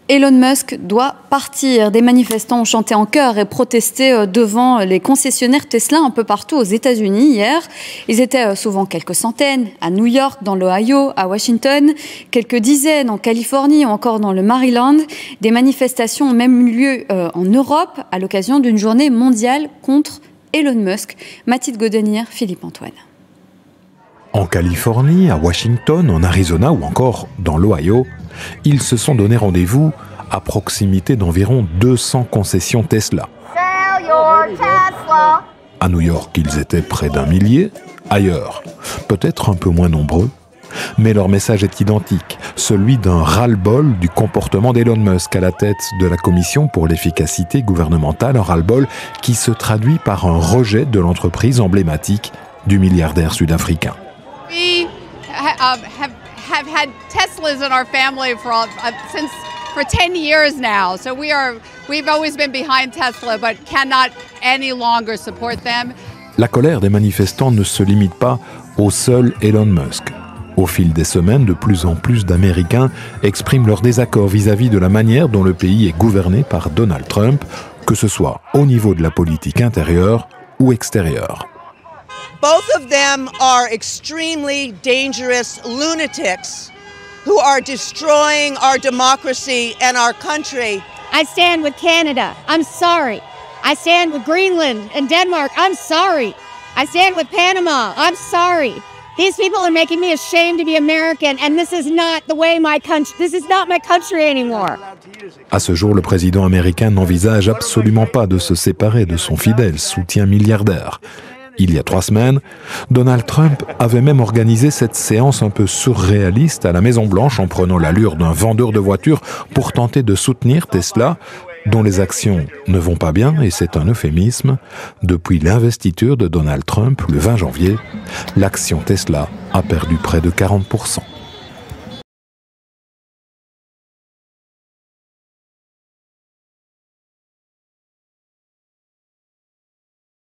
Elon Musk doit partir. Des manifestants ont chanté en chœur et protesté devant les concessionnaires Tesla un peu partout aux États-Unis hier. Ils étaient souvent quelques centaines à New York, dans l'Ohio, à Washington, quelques dizaines en Californie ou encore dans le Maryland. Des manifestations ont même eu lieu en Europe à l'occasion d'une journée mondiale contre Elon Musk. Mathilde Godenier, Philippe Antoine. En Californie, à Washington, en Arizona ou encore dans l'Ohio, ils se sont donné rendez-vous à proximité d'environ 200 concessions Tesla. À New York, ils étaient près d'1 millier. Ailleurs, peut-être un peu moins nombreux. Mais leur message est identique, celui d'un ras-le-bol du comportement d'Elon Musk à la tête de la Commission pour l'efficacité gouvernementale, un ras-le-bol qui se traduit par un rejet de l'entreprise emblématique du milliardaire sud-africain. We have had Teslas in our family for 10 years now. So we've always been behind Tesla, but cannot any longer support them. La colère des manifestants ne se limite pas au seul Elon Musk. Au fil des semaines, de plus en plus d'Américains expriment leur désaccord vis-à-vis de la manière dont le pays est gouverné par Donald Trump, que ce soit au niveau de la politique intérieure ou extérieure. Both of them are extremely dangerous lunatics who are destroying our democracy and our country. I stand with Canada. I'm sorry. I stand with Greenland and Denmark. I'm sorry. I stand with Panama. I'm sorry. These people are making me ashamed to be American, and this is not the way my country. This is not my country anymore. À ce jour, le président américain n'envisage absolument pas de se séparer de son fidèle soutien milliardaire. Il y a 3 semaines, Donald Trump avait même organisé cette séance un peu surréaliste à la Maison-Blanche en prenant l'allure d'un vendeur de voitures pour tenter de soutenir Tesla, dont les actions ne vont pas bien, et c'est un euphémisme. Depuis l'investiture de Donald Trump le 20 janvier, l'action Tesla a perdu près de 40%.